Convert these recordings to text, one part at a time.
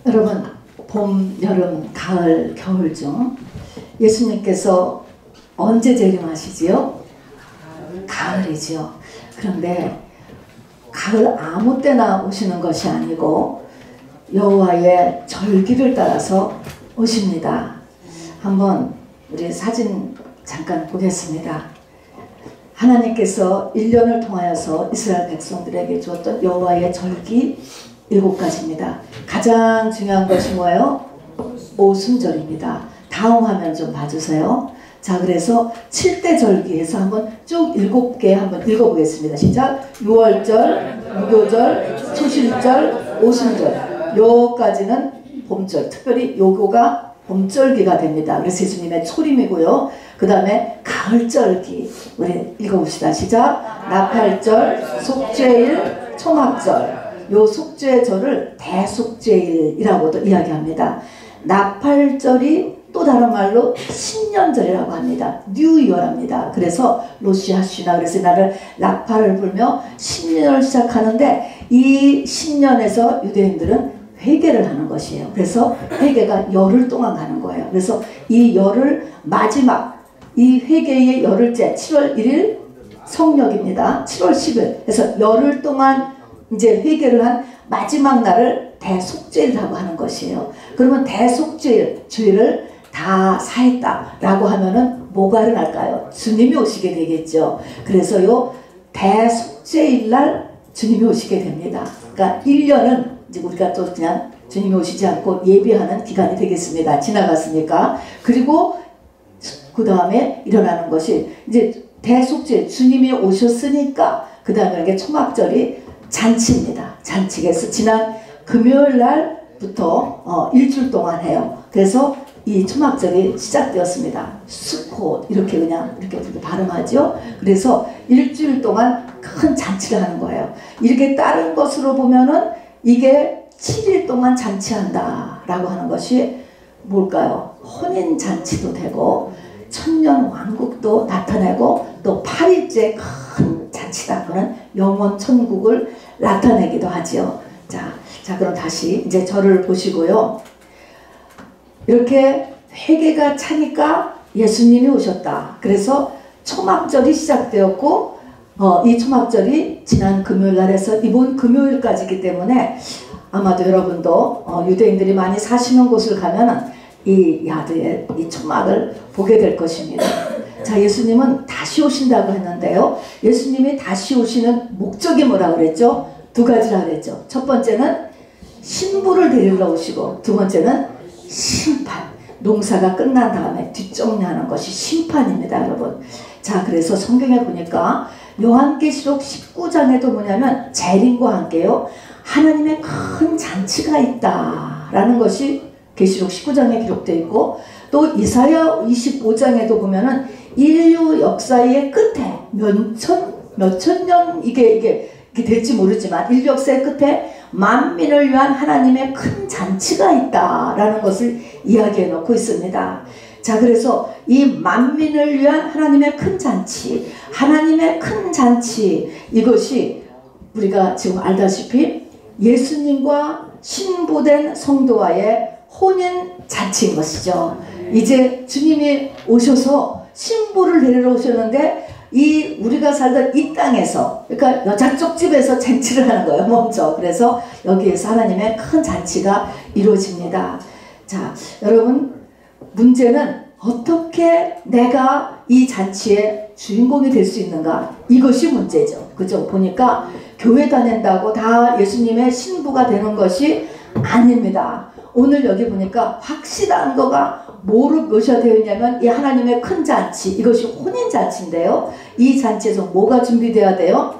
여러분, 봄, 여름, 가을, 겨울 중 예수님께서 언제 재림하시지요? 가을이지요. 그런데 가을 아무 때나 오시는 것이 아니고 여호와의 절기를 따라서 오십니다. 한번 우리 사진 잠깐 보겠습니다. 하나님께서 1년을 통하여서 이스라엘 백성들에게 주었던 여호와의 절기 7가지입니다. 가장 중요한 것이 뭐예요? 오순절입니다. 다음 화면 좀 봐주세요. 자, 그래서 7대 절기에서 한번 쭉 7개 한번 읽어보겠습니다. 시작. 6월절, 무교절, 초실절, 오순절. 요까지는 봄절. 특별히 요거가 봄절기가 됩니다. 그래서 예수님의 초림이고요. 그 다음에 가을절기. 우리 읽어봅시다. 시작. 나팔절, 속죄일, 초막절. 요 속죄절을 대속죄일이라고도 이야기합니다. 나팔절이 또 다른 말로 신년절이라고 합니다. 뉴이어랍니다. 그래서 로시하시나 그래서 나를 나팔을 불며 신년을 시작하는데 이 신년에서 유대인들은 회개를 하는 것이에요. 그래서 회개가 열흘 동안 가는 거예요. 그래서 이 열흘 마지막 이 회개의 열흘째 7월 1일 성력입니다. 7월 10일 그래서 열흘 동안 이제 회개를 한 마지막 날을 대속죄일이라고 하는 것이에요. 그러면 대속죄일, 죄를 다 사했다라고 하면은 뭐가 일어날까요? 주님이 오시게 되겠죠. 그래서 요 대속죄일 날 주님이 오시게 됩니다. 그러니까 1년은 이제 우리가 또 그냥 주님이 오시지 않고 예비하는 기간이 되겠습니다. 지나갔으니까. 그리고 그 다음에 일어나는 것이 이제 대속죄, 주님이 오셨으니까 그 다음에 이게 초막절이 잔치입니다. 잔치에서 지난 금요일 날부터 일주일 동안 해요. 그래서 이 초막절이 시작되었습니다. 수콧 이렇게 그냥 이렇게 발음하죠. 그래서 일주일 동안 큰 잔치를 하는 거예요. 이렇게 다른 것으로 보면은 이게 7일 동안 잔치한다 라고 하는 것이 뭘까요? 혼인잔치도 되고 천년 왕국도 나타내고 또 8일째 큰 잔치다. 그런 영원 천국을 나타내기도 하죠. 자, 그럼 다시 이제 저를 보시고요. 이렇게 회개가 차니까 예수님이 오셨다. 그래서 초막절이 시작되었고 이 초막절이 지난 금요일 날에서 이번 금요일까지이기 때문에 아마도 여러분도 유대인들이 많이 사시는 곳을 가면은 이 야드의 이 초막을 보게 될 것입니다. 자, 예수님은 다시 오신다고 했는데요. 예수님이 다시 오시는 목적이 뭐라고 그랬죠? 2가지라 그랬죠. 첫 번째는 신부를 데리러 오시고 두 번째는 심판. 농사가 끝난 다음에 뒷정리하는 것이 심판입니다, 여러분. 자, 그래서 성경에 보니까 요한계시록 19장에도 뭐냐면 재림과 함께요. 하나님의 큰 잔치가 있다라는 것이 계시록 19장에 기록되어 있고 또 이사야 25장에도 보면은 인류 역사의 끝에 몇천 년 이게 될지 모르지만 인류 역사의 끝에 만민을 위한 하나님의 큰 잔치가 있다라는 것을 이야기해 놓고 있습니다. 자, 그래서 이 만민을 위한 하나님의 큰 잔치, 하나님의 큰 잔치 이것이 우리가 지금 알다시피 예수님과 신부된 성도와의 혼인 잔치인 것이죠. 이제 주님이 오셔서 신부를 데리러 오셨는데 이 우리가 살던 이 땅에서 그러니까 여자 쪽 집에서 잔치를 하는 거예요. 먼저. 그래서 여기에서 하나님의 큰 잔치가 이루어집니다. 자, 여러분 문제는 어떻게 내가 이 잔치의 주인공이 될 수 있는가? 이것이 문제죠. 그죠? 보니까 교회 다닌다고 다 예수님의 신부가 되는 것이 아닙니다. 오늘 여기 보니까 확실한 거가 무엇이 되어 있냐면 이 하나님의 큰 잔치, 이것이 혼인잔치인데요. 이 잔치에서 뭐가 준비되어야 돼요?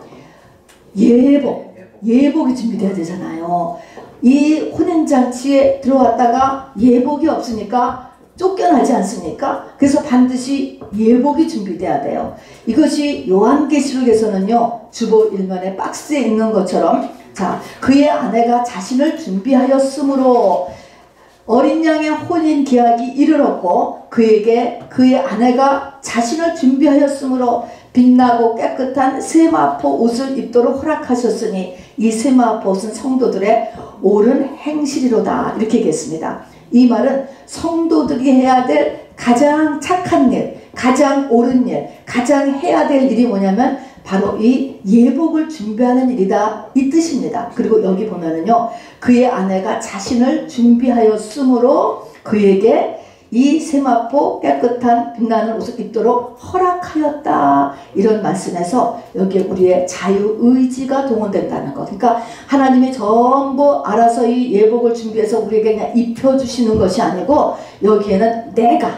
예복이 준비되어야 되잖아요. 이 혼인잔치에 들어왔다가 예복이 없으니까 쫓겨나지 않습니까? 그래서 반드시 예복이 준비되어야 돼요. 이것이 요한계시록에서는요, 주보 일면에 박스에 있는 것처럼 자, 그의 아내가 자신을 준비하였으므로 어린 양의 혼인 계약이 이르렀고 그에게 그의 아내가 자신을 준비하였으므로 빛나고 깨끗한 세마포 옷을 입도록 허락하셨으니 이 세마포 옷은 성도들의 옳은 행실이로다 이렇게 얘기했습니다. 이 말은 성도들이 해야 될 가장 착한 일, 가장 옳은 일, 가장 해야 될 일이 뭐냐면 바로 이 예복을 준비하는 일이다 이 뜻입니다. 그리고 여기 보면은요, 그의 아내가 자신을 준비하였으므로 그에게 이 세마포 깨끗한 빛나는 옷을 입도록 허락하였다 이런 말씀에서 여기에 우리의 자유의지가 동원된다는 것. 그러니까 하나님이 전부 알아서 이 예복을 준비해서 우리에게 그냥 입혀주시는 것이 아니고 여기에는 내가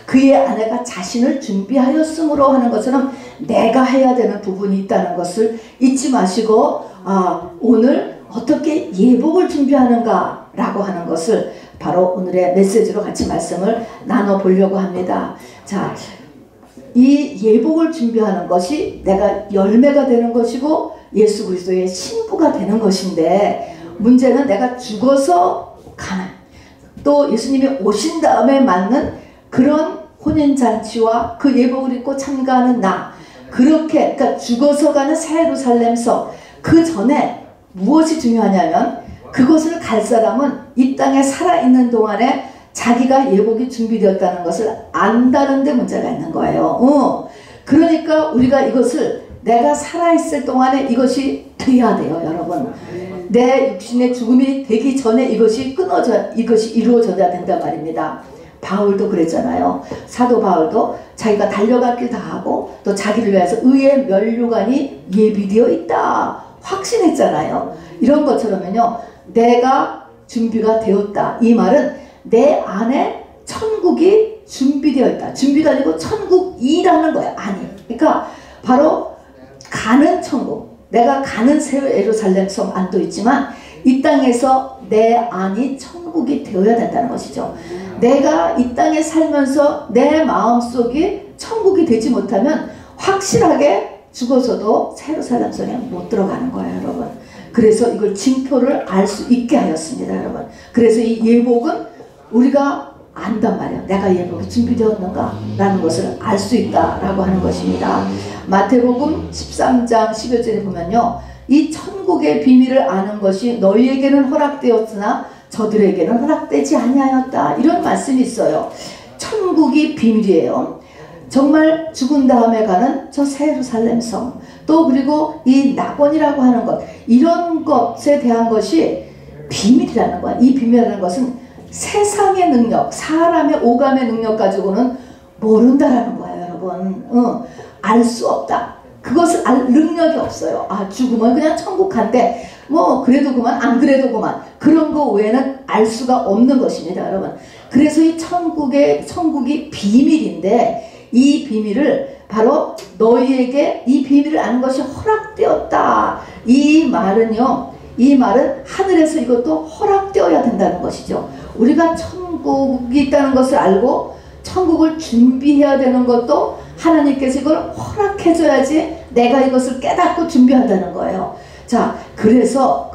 그의 아내가 자신을 준비하였으므로 하는 것처럼 내가 해야 되는 부분이 있다는 것을 잊지 마시고 오늘 어떻게 예복을 준비하는가 라고 하는 것을 바로 오늘의 메시지로 같이 말씀을 나눠보려고 합니다. 자, 이 예복을 준비하는 것이 내가 열매가 되는 것이고 예수 그리스도의 신부가 되는 것인데, 문제는 내가 죽어서 가는, 또 예수님이 오신 다음에 맞는 그런 혼인잔치와 그 예복을 입고 참가하는 나, 그렇게 그러니까 죽어서 가는 새 예루살렘서 그 전에 무엇이 중요하냐면 그것을 갈 사람은 이 땅에 살아있는 동안에 자기가 예복이 준비되었다는 것을 안다는 데 문제가 있는 거예요. 그러니까 우리가 이것을 내가 살아있을 동안에 이것이 돼야 돼요, 여러분. 내 육신의 죽음이 되기 전에 이것이 이루어져야 된단 말입니다. 바울도 그랬잖아요. 사도 바울도 자기가 달려갈 길 다 하고 또 자기를 위해서 의의 면류관이 예비되어 있다 확신했잖아요. 이런 것처럼요, 내가 준비가 되었다. 이 말은 내 안에 천국이 준비되어 있다. 준비가 아니고 천국이라는 거야. 아니. 그러니까 바로 가는 천국. 내가 가는 새 예루살렘 성 안도 있지만 이 땅에서 내 안이 천국이 되어야 된다는 것이죠. 내가 이 땅에 살면서 내 마음속이 천국이 되지 못하면 확실하게 죽어서도 새 예루살렘 성에 못 들어가는 거예요, 여러분. 그래서 이걸 징표를 알 수 있게 하였습니다, 여러분. 그래서 이 예복은 우리가 안단 말이에요. 내가 예복이 준비되었는가 라는 것을 알 수 있다라고 하는 것입니다. 마태복음 13장 11절에 보면요, 이 천국의 비밀을 아는 것이 너희에게는 허락되었으나 저들에게는 허락되지 아니하였다 이런 말씀이 있어요. 천국이 비밀이에요. 정말 죽은 다음에 가는 저 새 예루살렘 성, 또 그리고 이 낙원이라고 하는 것, 이런 것에 대한 것이 비밀이라는 거야. 이 비밀이라는 것은 세상의 능력, 사람의 오감의 능력 가지고는 모른다라는 거예요, 여러분. 알 수 없다. 그것을 알 능력이 없어요. 죽으면 그냥 천국 간대. 뭐 그래도 그만, 안 그래도 그만. 그런 거 외에는 알 수가 없는 것입니다, 여러분. 그래서 이 천국이 비밀인데, 이 비밀을 바로 너희에게 이 비밀을 아는 것이 허락되었다. 이 말은 하늘에서 이것도 허락되어야 된다는 것이죠. 우리가 천국이 있다는 것을 알고 천국을 준비해야 되는 것도 하나님께서 이걸 허락해줘야지 내가 이것을 깨닫고 준비한다는 거예요. 자, 그래서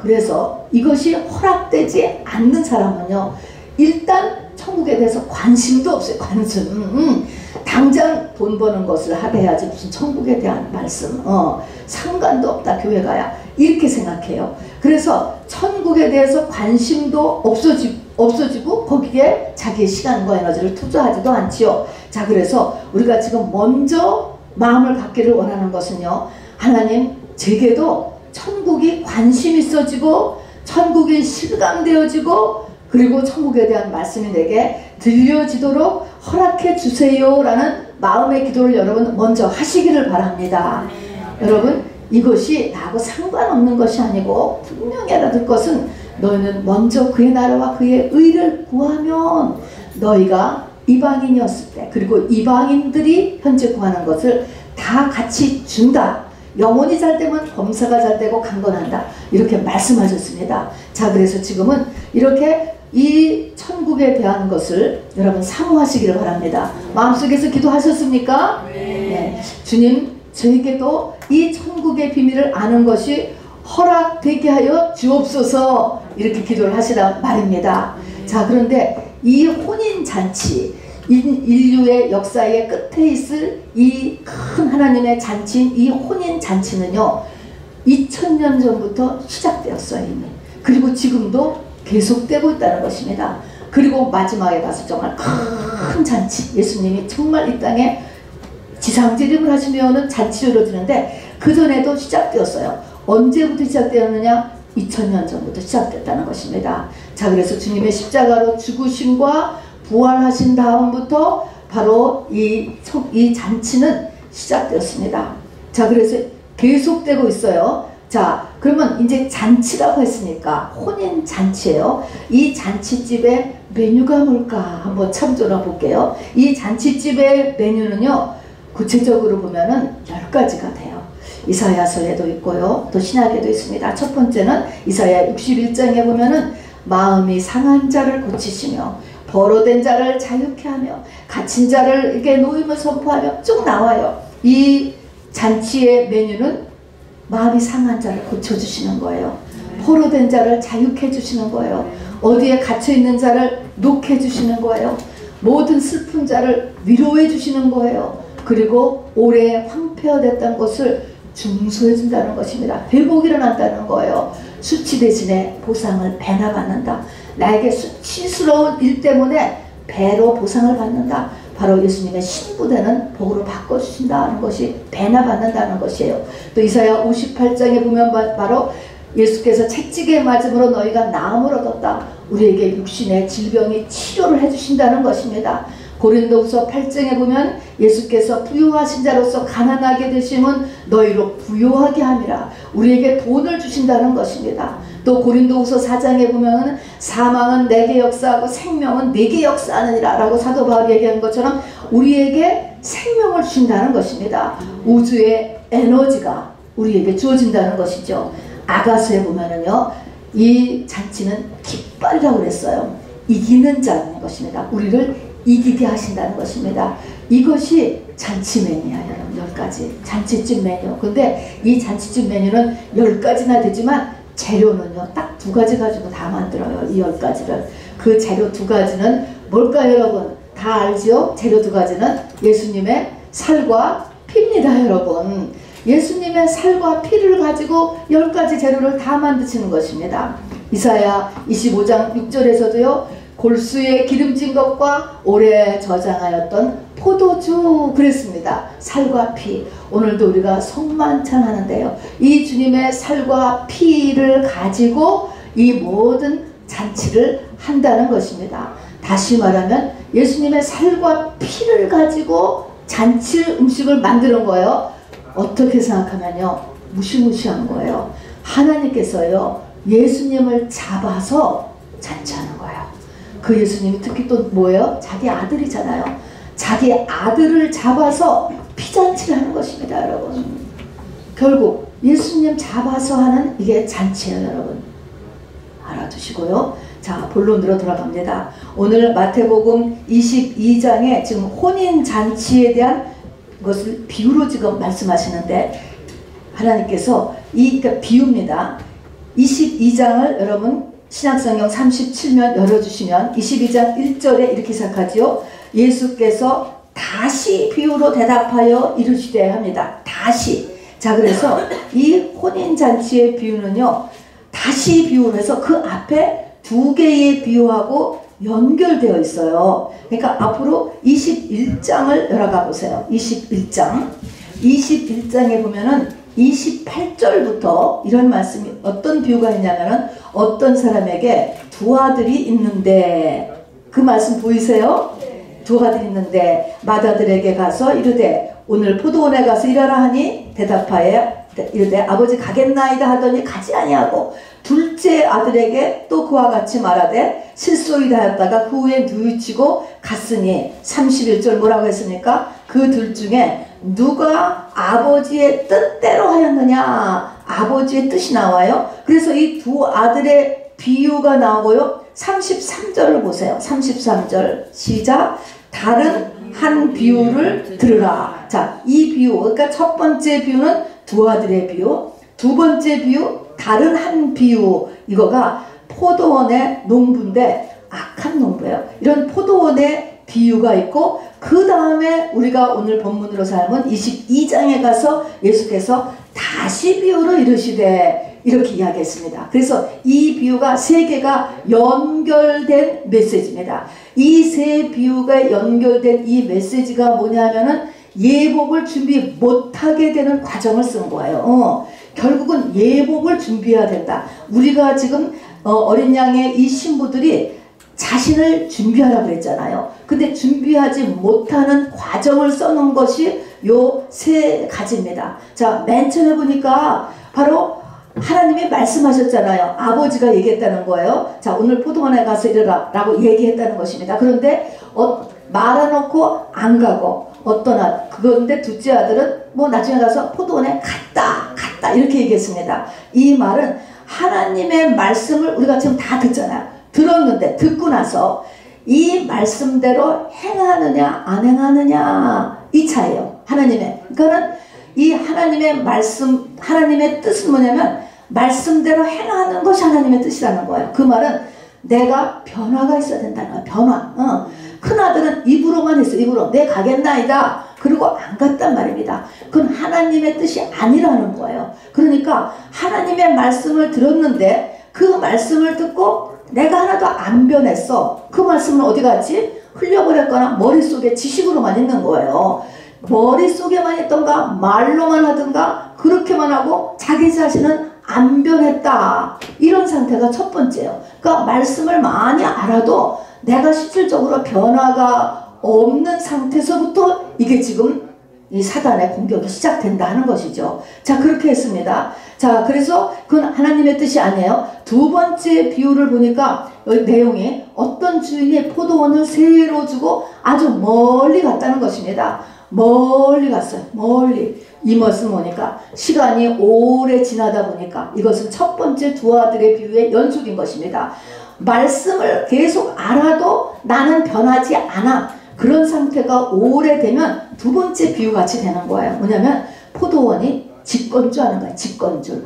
이것이 허락되지 않는 사람은요, 일단 천국에 대해서 관심도 없어요. 관심. 당장 돈 버는 것을 하게 해야지 무슨 천국에 대한 말씀, 상관도 없다, 교회 가야, 이렇게 생각해요. 그래서 천국에 대해서 관심도 없어지고 거기에 자기의 시간과 에너지를 투자하지도 않지요. 자, 그래서 우리가 지금 먼저 마음을 갖기를 원하는 것은요, 하나님, 제게도 천국이 관심 있어지고 천국이 실감되어지고 그리고 천국에 대한 말씀이 내게 들려지도록 허락해 주세요 라는 마음의 기도를 여러분 먼저 하시기를 바랍니다. 여러분, 이것이 나하고 상관없는 것이 아니고 분명히 알아둘 것은, 너희는 먼저 그의 나라와 그의 의를 구하면 너희가 이방인이었을 때, 그리고 이방인들이 현재 구하는 것을 다 같이 준다. 영혼이 잘 되면 범사가 잘 되고 강건한다. 이렇게 말씀하셨습니다. 자, 그래서 지금은 이렇게 이 천국에 대한 것을 여러분 사모하시기를 바랍니다. 마음속에서 기도하셨습니까? 네. 주님, 저에게도 이 천국의 비밀을 아는 것이 허락되게 하여 주옵소서, 이렇게 기도를 하시란 말입니다. 자, 그런데 이 혼인잔치, 인류의 역사의 끝에 있을 이 큰 하나님의 잔치인 이 혼인잔치는요, 2000년 전부터 시작되었어요, 이미. 그리고 지금도 계속되고 있다는 것입니다. 그리고 마지막에 가서 정말 큰 잔치, 예수님이 정말 이 땅에 지상재림을 하시면은 잔치를 이루어지는데 그전에도 시작되었어요. 언제부터 시작되었느냐? 2000년 전부터 시작됐다는 것입니다. 자, 그래서 주님의 십자가로 죽으심과 부활하신 다음부터 바로 이 잔치는 시작되었습니다. 자, 그래서 계속되고 있어요. 자, 그러면 이제 잔치라고 했으니까 혼인 잔치예요. 이 잔치집의 메뉴가 뭘까 한번 참조해 볼게요. 이 잔치집의 메뉴는요, 구체적으로 보면은 10가지가 돼요. 이사야서에도 있고요, 또 신약에도 있습니다. 첫 번째는 이사야 61장에 보면은 마음이 상한 자를 고치시며 벌어된 자를 자유케 하며 갇힌 자를 이렇게 노임을 선포하며 쭉 나와요. 이 잔치의 메뉴는 마음이 상한 자를 고쳐주시는 거예요. 포로된 자를 자유케 해주시는 거예요. 어디에 갇혀있는 자를 놓게 해주시는 거예요. 모든 슬픈 자를 위로해 주시는 거예요. 그리고 오래 황폐화됐던 것을 중소해 준다는 것입니다. 회복이 일어난다는 거예요. 수치 대신에 보상을 배나 받는다. 나에게 수치스러운 일 때문에 배로 보상을 받는다. 바로 예수님의 신부되는 복으로 바꿔주신다는 것이 배나 받는다는 것이에요. 또 이사야 58장에 보면 바로 예수께서 채찍에 맞음으로 너희가 나음을 얻었다. 우리에게 육신의 질병이 치료를 해주신다는 것입니다. 고린도후서 8장에 보면 예수께서 부요하신 자로서 가난하게 되심은 너희로 부요하게 함이라. 우리에게 돈을 주신다는 것입니다. 또 고린도후서 4장에 보면 사망은 내게 역사하고 생명은 내게 역사하느니라 라고 사도 바울이 얘기한 것처럼 우리에게 생명을 주신다는 것입니다. 우주의 에너지가 우리에게 주어진다는 것이죠. 아가서에 보면은요, 이 잔치는 깃발이라고 그랬어요. 이기는 자라는 것입니다. 우리를 이기게 하신다는 것입니다. 이것이 잔치 메뉴야, 여러분. 10가지 잔치집 메뉴. 근데 이 잔치집 메뉴는 10가지나 되지만 재료는요, 딱 2가지 가지고 다 만들어요. 이 10가지를. 그 재료 2가지는 뭘까요, 여러분? 다 알죠? 재료 2가지는 예수님의 살과 피입니다, 여러분. 예수님의 살과 피를 가지고 10가지 재료를 다 만드시는 것입니다. 이사야 25장 6절에서도요, 골수에 기름진 것과 오래 저장하였던 포도주 그랬습니다. 살과 피. 오늘도 우리가 성만찬 하는데요, 이 주님의 살과 피를 가지고 이 모든 잔치를 한다는 것입니다. 다시 말하면 예수님의 살과 피를 가지고 잔치 음식을 만드는 거예요. 어떻게 생각하면요, 무시무시한 거예요. 하나님께서요, 예수님을 잡아서 잔치하는 거예요. 그 예수님이 특히 또 뭐예요? 자기 아들이잖아요. 자기 아들을 잡아서 피잔치를 하는 것입니다, 여러분. 결국 예수님 잡아서 하는 이게 잔치예요, 여러분. 알아두시고요. 자, 본론으로 돌아갑니다. 오늘 마태복음 22장에 지금 혼인잔치에 대한 것을 비유로 지금 말씀하시는데, 하나님께서 그러니까 비유입니다. 22장을 여러분 신약성경 37면 열어주시면 22장 1절에 이렇게 시작하지요. 예수께서 다시 비유로 대답하여 이르시되 합니다. 다시. 자, 그래서 이 혼인잔치의 비유는요, 다시 비유를 해서 그 앞에 2개의 비유하고 연결되어 있어요. 그러니까 앞으로 21장을 열어가 보세요. 21장. 21장에 보면은 28절부터 이런 말씀이, 어떤 비유가 있냐면은 어떤 사람에게 2 아들이 있는데, 그 말씀 보이세요? 2 아들이 있는데 맏아들에게 가서 이르되 오늘 포도원에 가서 일하라 하니 대답하여 이르되 아버지 가겠나이다 하더니 가지 아니하고, 둘째 아들에게 또 그와 같이 말하되 실소이다 하였다가 그 후에 뉘우치고 갔으니, 31절 뭐라고 했습니까? 그 둘 중에 누가 아버지의 뜻대로 하였느냐? 아버지의 뜻이 나와요. 그래서 이 2 아들의 비유가 나오고요. 33절을 보세요. 33절 시작. 다른 한 비유를 들으라. 자, 이 비유, 그러니까 첫 번째 비유는 2 아들의 비유, 2번째 비유 다른 한 비유. 이거가 포도원의 농부인데 악한 농부예요. 이런 포도원의 비유가 있고, 그 다음에 우리가 오늘 본문으로 삼은 22장에 가서 예수께서 다시 비유로 이르시되, 이렇게 이야기했습니다. 그래서 이 비유가 세 개가 연결된 메시지입니다. 이 세 비유가 연결된 이 메시지가 뭐냐면은 예복을 준비 못하게 되는 과정을 쓴 거예요. 결국은 예복을 준비해야 된다. 우리가 지금 어린 양의 이 신부들이 자신을 준비하라고 그랬잖아요. 근데 준비하지 못하는 과정을 써놓은 것이 요 세 가지입니다. 자, 맨 처음에 보니까 바로 하나님이 말씀하셨잖아요. 아버지가 얘기했다는 거예요. 자, 오늘 포도원에 가서 이르라 라고 얘기했다는 것입니다. 그런데 말아놓고 안 가고 그런데 둘째 아들은 뭐 나중에 가서 포도원에 갔다 이렇게 얘기했습니다. 이 말은 하나님의 말씀을 우리가 지금 다 듣잖아요. 들었는데 듣고 나서 이 말씀대로 행하느냐 안 행하느냐 이 차이에요. 하나님의. 그러니까는 이 하나님의 말씀, 하나님의 뜻은 뭐냐면 말씀대로 행하는 것이 하나님의 뜻이라는 거예요. 그 말은 내가 변화가 있어야 된다는 거예요. 변화. 큰아들은 입으로만 했어. 입으로 내 가겠나이다. 그리고 안 갔단 말입니다. 그건 하나님의 뜻이 아니라는 거예요. 그러니까 하나님의 말씀을 들었는데 그 말씀을 듣고 내가 하나도 안 변했어. 그 말씀은 어디 갔지? 흘려버렸거나 머릿속에 지식으로만 있는 거예요. 머릿속에만 있던가 말로만 하든가 그렇게만 하고 자기 자신은 안 변했다. 이런 상태가 첫 번째예요. 그러니까 말씀을 많이 알아도 내가 실질적으로 변화가 없는 상태에서부터 이게 지금 이 사단의 공격이 시작된다 하는 것이죠. 자, 그렇게 했습니다. 자, 그래서 그건 하나님의 뜻이 아니에요. 두 번째 비유를 보니까 여기 내용이 어떤 주인이 포도원을 새로 주고 아주 멀리 갔다는 것입니다. 멀리 갔어요. 멀리. 이 말씀 보니까 시간이 오래 지나다 보니까 이것은 첫 번째 두 아들의 비유의 연속인 것입니다. 말씀을 계속 알아도 나는 변하지 않아. 그런 상태가 오래되면 두 번째 비유같이 되는 거예요. 뭐냐면 포도원이 집건주 하는 거예요. 집건주.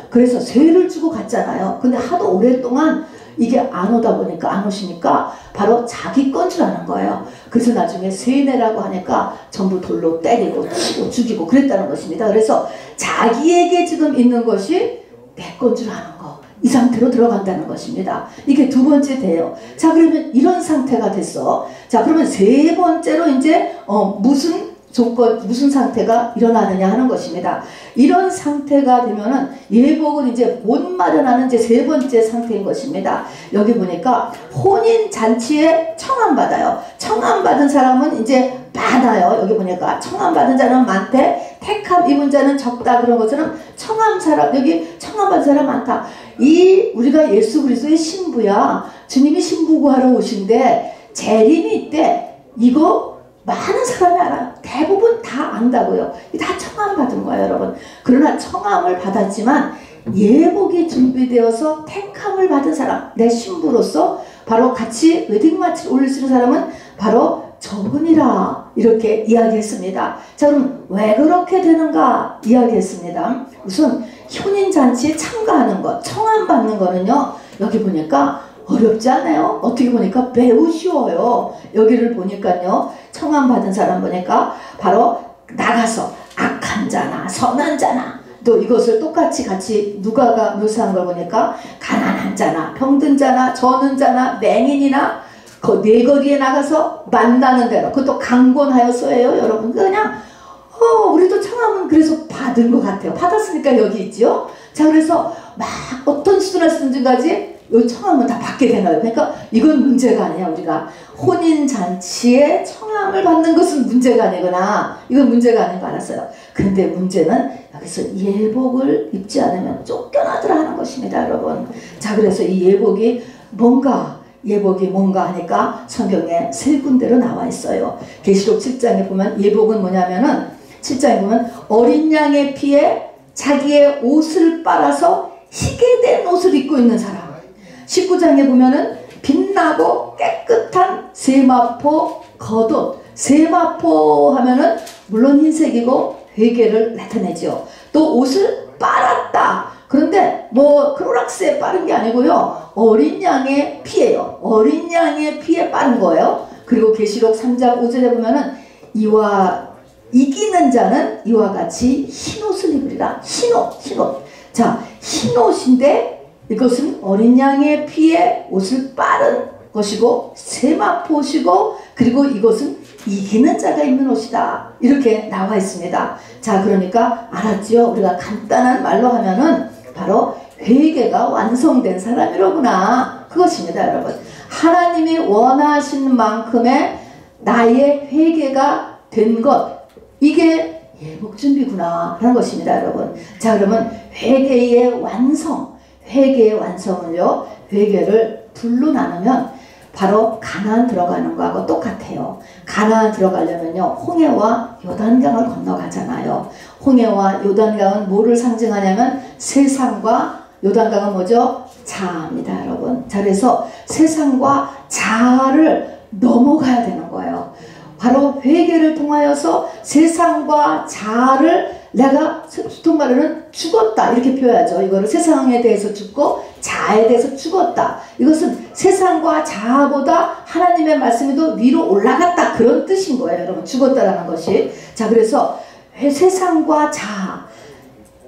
그래서 쇠를 주고 갔잖아요. 근데 하도 오랫동안 이게 안 오다 보니까 안 오시니까 바로 자기 건주라는 거예요. 그래서 나중에 쇠내라고 하니까 전부 돌로 때리고 치고 죽이고 그랬다는 것입니다. 그래서 자기에게 지금 있는 것이 내 건주라는 거. 이 상태로 들어간다는 것입니다. 이게 두 번째 돼요. 자, 그러면 이런 상태가 됐어. 자, 그러면 세 번째로 이제 무슨 조건, 무슨 상태가 일어나느냐 하는 것입니다. 이런 상태가 되면은 예복은 이제 못 마련하는 이제 세 번째 상태인 것입니다. 여기 보니까 혼인 잔치에 청함 받아요. 청함 받은 사람은 이제 많아요. 여기 보니까 청함 받은 자는 많대. 택함 입은 자는 적다. 그런 것처럼 청함 사람, 여기 청함 받은 사람 많다. 우리가 예수 그리스도의 신부야. 주님이 신부 구하러 오신데 재림이 있대. 이거 많은 사람이 알아요. 대부분 다 안다고요. 다 청함 받은 거예요, 여러분. 그러나 청함을 받았지만 예복이 준비되어서 택함을 받은 사람, 내 신부로서 바로 같이 웨딩마치를 올릴 수 있는 사람은 바로 저분이라 이렇게 이야기했습니다. 자, 그럼 왜 그렇게 되는가 이야기했습니다. 우선 혼인잔치에 참가하는 것, 청함 받는 거는요, 여기 보니까 어렵지 않아요? 어떻게 보니까 매우 쉬워요. 여기를 보니까요, 청함 받은 사람 보니까 바로 나가서 악한 자나 선한 자나 또 이것을 똑같이 같이 누가가 묘사한 걸 보니까 가난한 자나 병든 자나 저는 자나 맹인이나 그 네거리에 나가서 만나는 대로, 그것도 강권하여서예요, 여러분. 그냥 우리도 청함은 그래서 받은 것 같아요. 받았으니까 여기 있죠. 자, 그래서 막 어떤 수준을 쓰는지까지 이 청함은 다 받게 되는 거예요. 그러니까 이건 문제가 아니야. 우리가 혼인잔치에 청함을 받는 것은 문제가 아니구나. 이건 문제가 아닌 거 알았어요. 근데 문제는 여기서 예복을 입지 않으면 쫓겨나더라 하는 것입니다, 여러분. 자, 그래서 이 예복이 뭔가 하니까 성경에 세 군데로 나와 있어요. 계시록 7장에 보면 예복은 뭐냐면은 7장에 보면 어린 양의 피에 자기의 옷을 빨아서 희게 된 옷을 입고 있는 사람. 19장에 보면은 빛나고 깨끗한 세마포 겉옷. 세마포 하면은 물론 흰색이고 회개를 나타내죠. 또 옷을 빨았다. 그런데 뭐 크로락스에 빠른 게 아니고요. 어린 양의 피예요. 어린 양의 피에 빠른 거예요. 그리고 계시록 3장 5절에 보면은 이기는 자는 이와 같이 흰옷을 입으리라. 흰옷. 자, 흰 옷인데 이것은 어린 양의 피에 옷을 빨은 것이고 세마포시고 그리고 이것은 이기는 자가 입는 옷이다. 이렇게 나와 있습니다. 자, 그러니까 알았죠? 우리가 간단한 말로 하면은 바로 회개가 완성된 사람이로구나. 그것입니다, 여러분. 하나님이 원하신 만큼의 나의 회개가 된 것, 이게 예목준비구나 하는 것입니다, 여러분. 자, 그러면 회개의 완성은요, 회개를 둘로 나누면 바로 가나안 들어가는 거하고 똑같아요. 가나안 들어가려면요, 홍해와 요단강을 건너가잖아요. 홍해와 요단강은 뭐를 상징하냐면 세상과, 요단강은 뭐죠? 자아입니다, 여러분. 자, 그래서 세상과 자아를 넘어가야 되는 거예요. 바로 회개를 통하여서 세상과 자아를 내가 보통 말로는 죽었다 이렇게 표현하죠. 이거를 세상에 대해서 죽고 자아에 대해서 죽었다. 이것은 세상과 자아보다 하나님의 말씀이 더 위로 올라갔다 그런 뜻인 거예요, 여러분. 죽었다라는 것이. 자, 그래서 세상과 자아,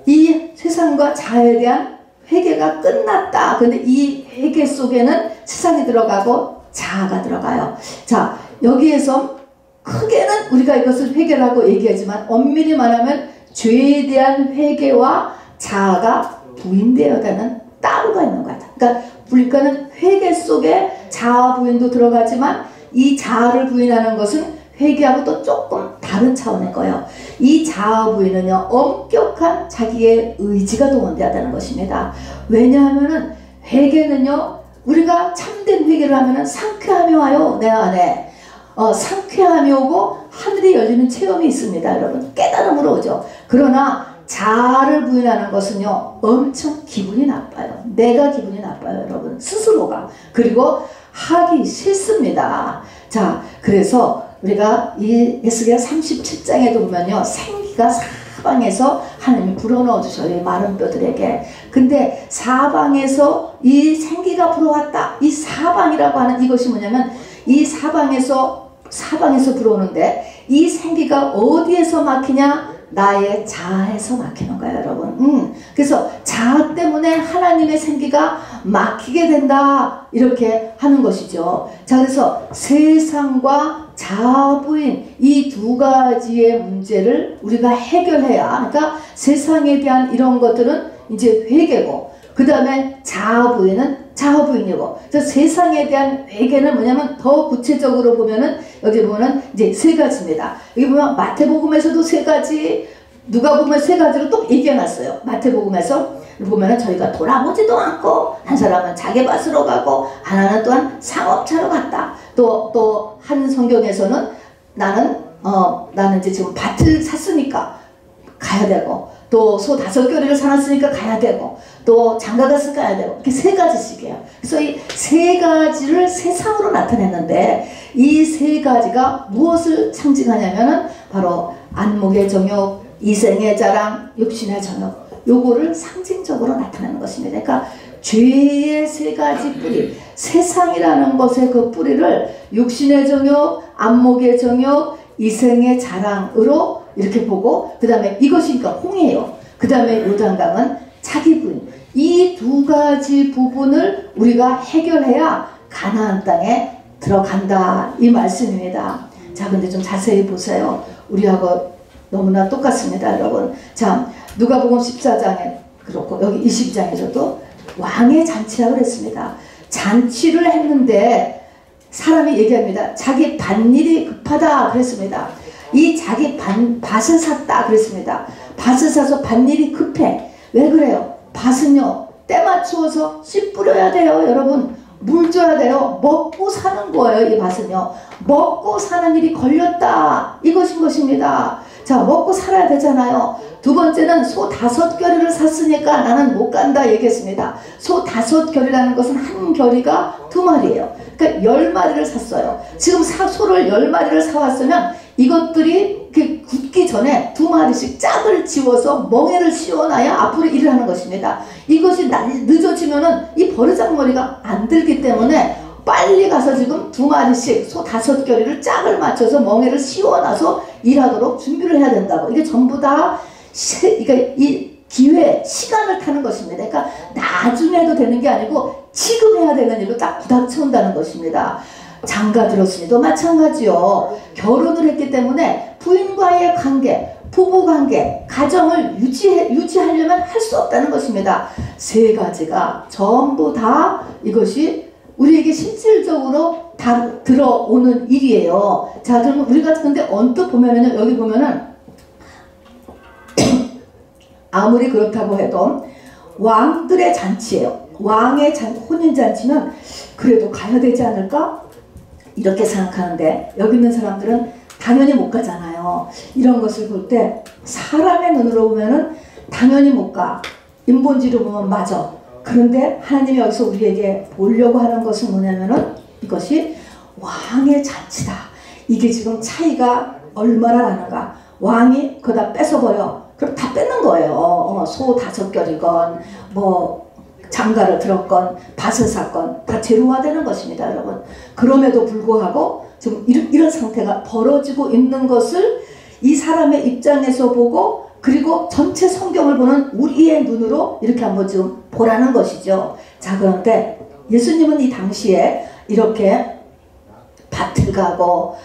이 세상과 자아에 대한 회개가 끝났다. 근데 이 회개 속에는 세상이 들어가고 자아가 들어가요. 자, 여기에서 크게는 우리가 이것을 회개라고 얘기하지만 엄밀히 말하면 죄에 대한 회개와 자아가 부인되어야 되는 따로가 있는 거야. 그러니까 회개 속에 자아 부인도 들어가지만 이 자아를 부인하는 것은 회개하고 또 조금 다른 차원의 거예요. 이 자아 부인은요, 엄격한 자기의 의지가 동원되어야 되는 것입니다. 왜냐하면은 회개는요, 우리가 참된 회개를 하면은 상쾌함이 와요, 내 안에. 상쾌함이 오고 하늘이 열리는 체험이 있습니다, 여러분. 깨달음으로 오죠. 그러나 자아를 부인하는 것은요, 엄청 기분이 나빠요. 내가 기분이 나빠요, 여러분. 스스로가. 그리고 하기 싫습니다. 자, 그래서 우리가 이 에스겔 37장에도 보면요, 생기가 사방에서 하나님이 불어넣어 주셔요, 이 마른 뼈들에게. 근데 사방에서 이 생기가 불어왔다. 이 사방이라고 하는 이것이 뭐냐면, 이 사방에서 불어오는데 이 생기가 어디에서 막히냐? 나의 자아에서 막히는 거예요, 여러분. 그래서 자아 때문에 하나님의 생기가 막히게 된다, 이렇게 하는 것이죠. 자, 그래서 세상과 자아 부인 이 두 가지의 문제를 우리가 해결해야, 그러니까 세상에 대한 이런 것들은 이제 회개고, 그 다음에 자아 부인은 자아 부인이고, 그래서 세상에 대한 회개는 뭐냐면 더 구체적으로 보면은 여기 보면은 이제 세 가지입니다. 여기 보면 마태복음에서도 세 가지, 누가복음에 세 가지로 또 얘기해놨어요. 마태복음에서 보면은 저희가 돌아보지도 않고 한 사람은 자기 밭으로 가고 하나는 또한 상업차로 갔다. 또 한 성경에서는 나는 이제 지금 밭을 샀으니까 가야 되고, 또 소 5겨리를 사놨으니까 가야 되고, 또 장가갔으니까 가야 되고, 이렇게 세 가지씩이에요. 그래서 이 세 가지를 세상으로 나타냈는데, 이 세 가지가 무엇을 상징하냐면은 바로 안목의 정욕, 이생의 자랑, 육신의 정욕, 요거를 상징적으로 나타내는 것입니다. 그러니까 죄의 세 가지 뿌리, 세상이라는 것의 그 뿌리를 육신의 정욕, 안목의 정욕, 이생의 자랑으로 이렇게 보고, 그 다음에 이것이 그러니까 홍해요. 그 다음에 요단강은 자기 부인. 이 두 가지 부분을 우리가 해결해야 가나안 땅에 들어간다, 이 말씀입니다. 자, 근데 좀 자세히 보세요. 우리하고 너무나 똑같습니다, 여러분. 자, 누가복음 14장에 그렇고 여기 22장에서도 왕의 잔치라고 그랬습니다. 잔치를 했는데 사람이 얘기합니다. 자기 밭일이 급하다 그랬습니다. 이 자기 밭을 샀다 그랬습니다. 밭을 사서 밭일이 급해. 왜 그래요? 밭은요, 때 맞추어서 씨 뿌려야 돼요, 여러분. 물 줘야 돼요. 먹고 사는 거예요, 이 밭은요. 먹고 사는 일이 걸렸다, 이것인 것입니다. 자, 먹고 살아야 되잖아요. 두 번째는 소 5겨리를 샀으니까 나는 못 간다 얘기했습니다. 소 5겨리라는 것은 한 겨리가 2마리예요. 그러니까 10마리를 샀어요. 지금 소를 10마리를 사왔으면 이것들이 굳기 전에 2마리씩 짝을 지워서 멍에를 씌워놔야 앞으로 일을 하는 것입니다. 이것이 늦어지면은 이 버르장머리가 안 들기 때문에 빨리 가서 지금 2마리씩 소 5겨리를 짝을 맞춰서 멍에를 씌워놔서 일하도록 준비를 해야 된다고. 이게 전부 다 이 기회, 시간을 타는 것입니다. 그러니까 나중에 해도 되는 게 아니고 지금 해야 되는 일로 딱 부닥쳐온다는 것입니다. 장가 들었으니도 마찬가지요. 결혼을 했기 때문에 부인과의 관계, 부부관계, 가정을 유지하려면 할 수 없다는 것입니다. 세 가지가 전부 다 이것이 우리에게 실질적으로 다 들어오는 일이에요. 자, 그러면 우리가 근데 언뜻 보면은 여기 보면은 아무리 그렇다고 해도 왕들의 잔치예요. 왕의 혼인잔치는 그래도 가야 되지 않을까? 이렇게 생각하는데 여기 있는 사람들은 당연히 못 가잖아요. 이런 것을 볼 때 사람의 눈으로 보면은 당연히 못 가. 인본주의로 보면 맞아. 그런데 하나님이 여기서 우리에게 보려고 하는 것은 뭐냐면은 이것이 왕의 잔치다. 이게 지금 차이가 얼마나 나는가. 왕이 그거 다 뺏어버려. 그럼 다 뺏는 거예요. 소 5결이건 뭐 장가를 들었건 밭을 샀건 다 제로화되는 것입니다, 여러분. 그럼에도 불구하고 지금 이런 상태가 벌어지고 있는 것을 이 사람의 입장에서 보고 그리고 전체 성경을 보는 우리의 눈으로 이렇게 한번 지금 보라는 것이죠. 자, 그런데 예수님은 이 당시에 이렇게 밭을 가고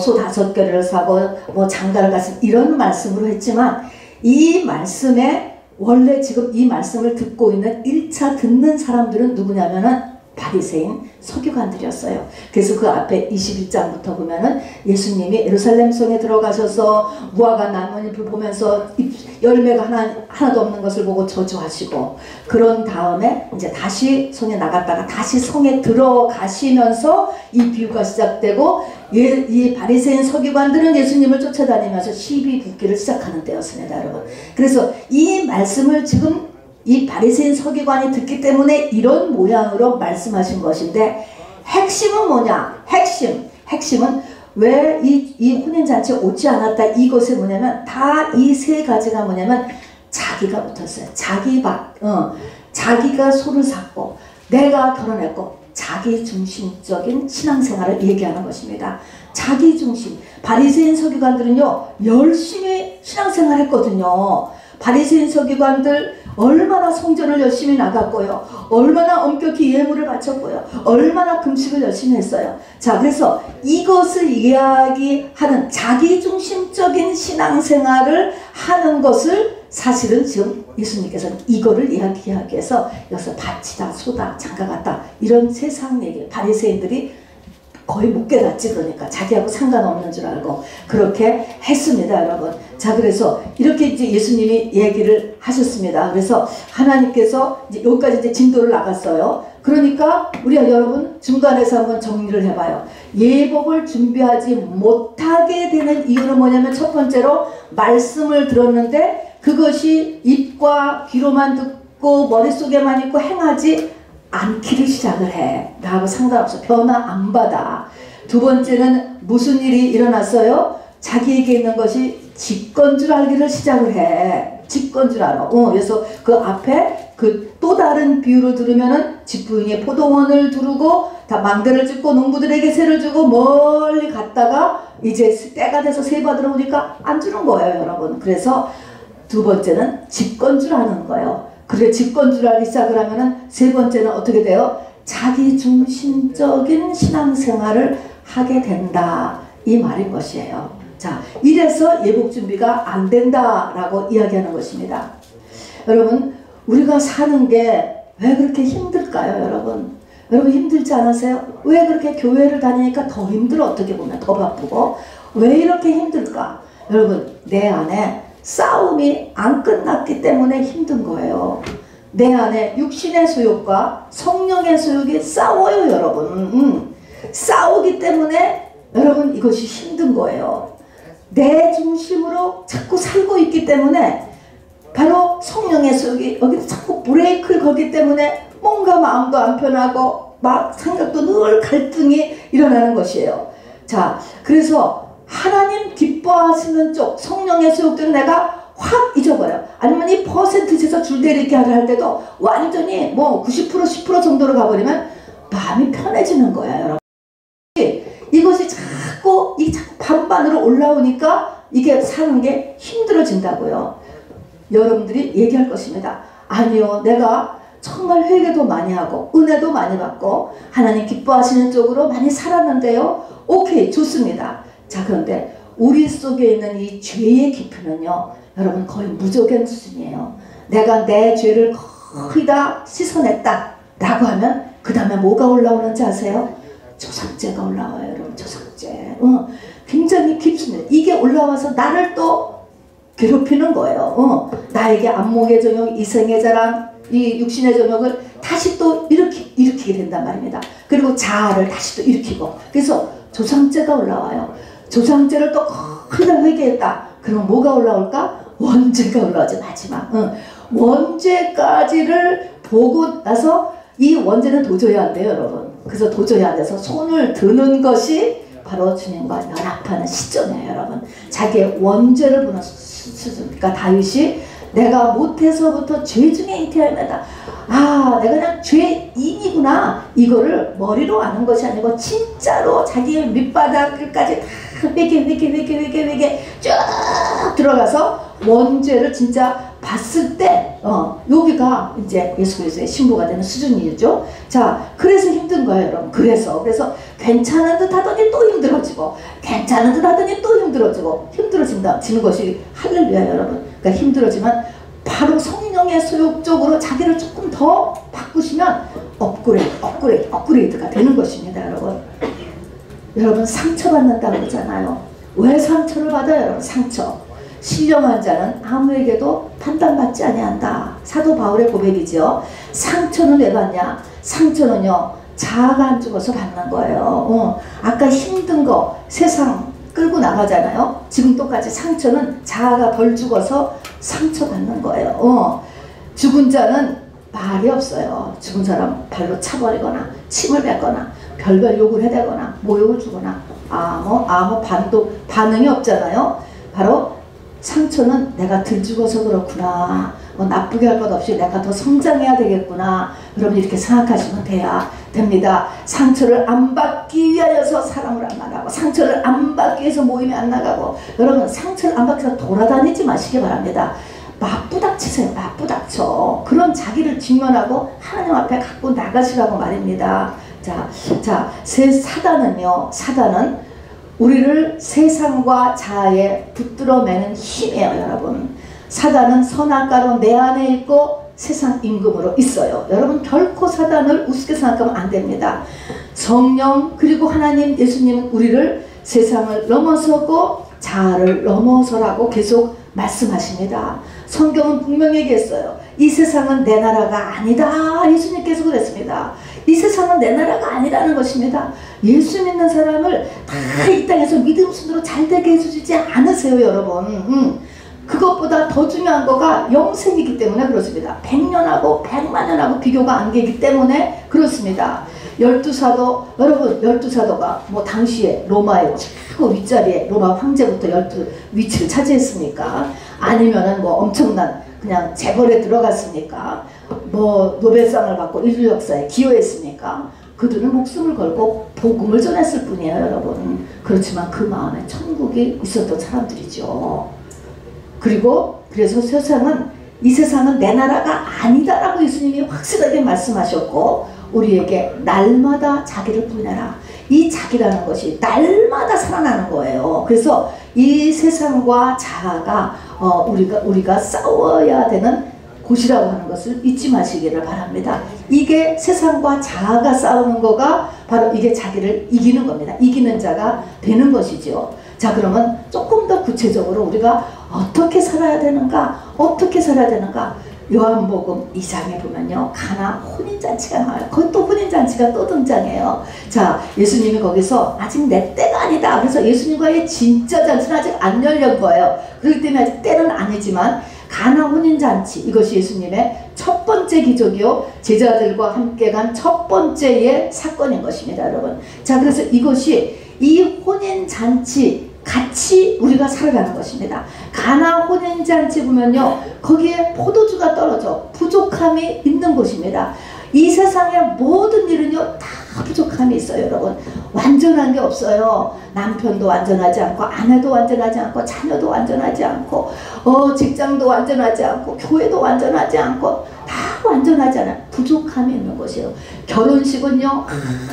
소 5결을 사고 뭐 장가를 가서 이런 말씀으로 했지만 이 말씀에 원래 지금 이 말씀을 듣고 있는 1차 듣는 사람들은 누구냐면은 바리새인 서기관들이었어요. 그래서 그 앞에 21장부터 보면은 예수님이 예루살렘 성에 들어가셔서 무화과 나뭇잎을 보면서 열매가 하나도 없는 것을 보고 저주하시고 그런 다음에 이제 다시 성에 나갔다가 다시 성에 들어가시면서 이 비유가 시작되고 이 바리새인 서기관들은 예수님을 쫓아다니면서 시비 붙기를 시작하는 때였습니다, 여러분. 그래서 이 말씀을 지금 이 바리새인 서기관이 듣기 때문에 이런 모양으로 말씀하신 것인데 핵심은 뭐냐? 핵심은 왜 이 혼인잔치에 오지 않았다? 이것이 뭐냐면 다 이 세 가지가 뭐냐면 자기가 붙었어요. 자기가 소를 샀고 내가 결혼했고 자기 중심적인 신앙생활을 얘기하는 것입니다. 자기 중심. 바리새인 서기관들은요 열심히 신앙생활 했거든요. 바리새인 서기관들 얼마나 성전을 열심히 나갔고요. 얼마나 엄격히 예물을 바쳤고요. 얼마나 금식을 열심히 했어요. 자, 그래서 이것을 이야기하는 자기중심적인 신앙생활을 하는 것을 사실은 지금 예수님께서는 이거를 이야기하기 위해서 여기서 밭이다, 소다, 장가갔다 이런 세상 얘기 바리새인들이 거의 못 깨닫지. 그러니까 자기하고 상관없는 줄 알고 그렇게 했습니다, 여러분. 자, 그래서 이렇게 이제 예수님이 얘기를 하셨습니다. 그래서 하나님께서 이제 여기까지 이제 진도를 나갔어요. 그러니까 우리 여러분 중간에서 한번 정리를 해봐요. 예복을 준비하지 못하게 되는 이유는 뭐냐면 첫 번째로 말씀을 들었는데 그것이 입과 귀로만 듣고 머릿속에만 있고 행하지 않기를 시작을 해. 나하고 상관없어. 변화 안 받아. 두 번째는 무슨 일이 일어났어요? 자기에게 있는 것이 직건 줄 알기를 시작을 해. 직건 줄 알아. 그래서 그 앞에 그 또 다른 비유를 들으면은 집부인이 포도원을 두르고 다 망대를 짓고 농부들에게 세를 주고 멀리 갔다가 이제 때가 돼서 세 받으러 오니까 안 주는 거예요, 여러분. 그래서 두 번째는 직건 줄 아는 거예요. 그래 직건 줄 알기 시작을 하면은 세 번째는 어떻게 돼요? 자기 중심적인 신앙생활을 하게 된다. 이 말인 것이에요. 자, 이래서 예복 준비가 안 된다라고 이야기하는 것입니다. 여러분, 우리가 사는 게 왜 그렇게 힘들까요, 여러분? 여러분 힘들지 않으세요? 왜 그렇게 교회를 다니니까 더 힘들어? 어떻게 보면 더 바쁘고 왜 이렇게 힘들까? 여러분, 내 안에 싸움이 안 끝났기 때문에 힘든 거예요. 내 안에 육신의 소욕과 성령의 소욕이 싸워요, 여러분. 싸우기 때문에 여러분 이것이 힘든 거예요. 내 중심으로 자꾸 살고 있기 때문에 바로 성령의 소욕이 여기서 자꾸 브레이크를 걸기 때문에 뭔가 마음도 안 편하고 막 생각도 늘 갈등이 일어나는 것이에요. 자, 그래서 하나님 기뻐하시는 쪽 성령의 소욕들은 내가 확 잊어버려. 아니면 이 퍼센티지에서 줄대리기 할 때도 완전히 뭐 90% 10% 정도로 가버리면 마음이 편해지는 거야, 여러분. 이것이 자꾸 반반으로 올라오니까 이게 사는 게 힘들어진다고요. 여러분들이 얘기할 것입니다. 아니요, 내가 정말 회개도 많이 하고 은혜도 많이 받고 하나님 기뻐하시는 쪽으로 많이 살았는데요. 오케이, 좋습니다. 자, 그런데 우리 속에 있는 이 죄의 깊이는요, 여러분 거의 무조건 수준이에요. 내가 내 죄를 거의 다 씻어냈다 라고 하면 그 다음에 뭐가 올라오는지 아세요? 조상죄가 올라와요. 여러분, 조상죄. 굉장히 깊습니다. 이게 올라와서 나를 또 괴롭히는 거예요. 나에게 안목의 정욕, 이생의 자랑, 이 육신의 정욕을 다시 또 일으키게 된단 말입니다. 그리고 자아를 다시 또 일으키고, 그래서 조상죄가 올라와요. 조상죄를 또 거의 다 회개했다. 그럼 뭐가 올라올까? 원죄가 올라오지. 마지막 원죄까지를 보고 나서 이 원죄는 도저히 안 돼요, 여러분. 그래서 도저히 안 돼서 손을 드는 것이 바로 주님과 연합하는 시점이에요, 여러분. 자기의 원죄를 보는 수준. 그러니까 다윗이 내가 못해서부터 죄 중에 잉태하였다. 아, 내가 그냥 죄인이구나. 이거를 머리로 아는 것이 아니고 진짜로 자기의 밑바닥까지 다 회개 쭉 들어가서 원죄를 진짜 봤을 때 여기가 이제 예수 그리스도의 신부가 되는 수준이죠. 자, 그래서 힘든 거예요, 여러분. 그래서 괜찮은 듯 하더니 또 힘들어지고, 괜찮은 듯 하더니 또 힘들어지고, 힘들어지는 것이 할렐루야, 여러분. 그러니까 힘들어지만 바로 성령의 소욕 쪽으로 자기를 조금 더 바꾸시면 업그레이드가 되는 것입니다, 여러분. 여러분, 상처받는다고 그러잖아요. 왜 상처를 받아요, 여러분? 상처. 신령한 자는 아무에게도 판단받지 아니한다. 사도 바울의 고백이죠. 상처는 왜 받냐? 상처는요, 자아가 안 죽어서 받는 거예요. 아까 힘든 거 세상 끌고 나가잖아요. 지금 똑같이 상처는 자아가 덜 죽어서 상처받는 거예요. 죽은 자는 말이 없어요. 죽은 사람 발로 차버리거나 침을 뱉거나 별별 욕을 해대거나 모욕을 주거나 반응이 없잖아요. 바로 상처는 내가 덜 죽어서 그렇구나. 나쁘게 할 것 없이 내가 더 성장해야 되겠구나. 여러분, 이렇게 생각하시면 됩니다. 상처를 안 받기 위하여서 사람을 안 만나고, 상처를 안 받기 위해서 모임에 안 나가고, 여러분 상처를 안 받기 위해서 돌아다니지 마시기 바랍니다. 맞부닥치세요. 맞부닥쳐. 그런 자기를 직면하고 하나님 앞에 갖고 나가시라고 말입니다. 자, 사단은 우리를 세상과 자아에 붙들어매는 힘이에요, 여러분. 사단은 선악과로 내 안에 있고 세상 임금으로 있어요. 여러분, 결코 사단을 우습게 생각하면 안 됩니다. 성령 그리고 하나님 예수님은 우리를 세상을 넘어서고 자아를 넘어서라고 계속 말씀하십니다. 성경은 분명히 얘기했어요. 이 세상은 내 나라가 아니다. 예수님께서 그랬습니다. 이 세상은 내 나라가 아니라는 것입니다. 예수 믿는 사람을 다 이 땅에서 믿음 순으로 잘되게 해주지 않으세요, 여러분. 그것보다 더 중요한 거가 영생이기 때문에 그렇습니다. 100년하고 100만년하고 비교가 안 되기 때문에 그렇습니다. 12사도, 여러분 12사도가 뭐 당시에 로마의 최고 윗자리에 로마 황제부터 12위치를 차지했습니까? 아니면은 뭐 엄청난 그냥 재벌에 들어갔습니까? 뭐 노벨상을 받고 인류 역사에 기여했습니까? 그들은 목숨을 걸고 복음을 전했을 뿐이에요, 여러분. 그렇지만 그 마음에 천국이 있었던 사람들이죠. 그래서 이 세상은 내 나라가 아니다라고 예수님이 확실하게 말씀하셨고, 우리에게 날마다 자기를 부인하라. 이 자기라는 것이 날마다 살아나는 거예요. 그래서 이 세상과 자아가 우리가 싸워야 되는 곳이라고 하는 것을 잊지 마시기를 바랍니다. 이게 세상과 자아가 싸우는 거가 바로 이게 자기를 이기는 겁니다. 이기는 자가 되는 것이죠. 자, 그러면 조금 더 구체적으로 우리가 어떻게 살아야 되는가? 요한복음 2장에 보면요, 가나 혼인잔치가 나와요. 그것도 혼인잔치가 또 등장해요. 자, 예수님이 거기서 아직 내 때가 아니다. 그래서 예수님과의 진짜 잔치는 아직 안 열린 거예요. 그렇기 때문에 아직 때는 아니지만 가나 혼인잔치, 이것이 예수님의 첫 번째 기적이요, 제자들과 함께 간 첫 번째의 사건인 것입니다, 여러분. 자, 그래서 이 혼인잔치 같이 우리가 살아가는 것입니다. 가나 혼인잔치 보면요, 거기에 포도주가 떨어져 부족함이 있는 곳입니다. 이 세상의 모든 일은요 다 부족함이 있어요. 여러분, 완전한 게 없어요. 남편도 완전하지 않고, 아내도 완전하지 않고, 자녀도 완전하지 않고, 직장도 완전하지 않고, 교회도 완전하지 않고, 다 완전하지 않아요. 부족함이 있는 것이에요. 결혼식은요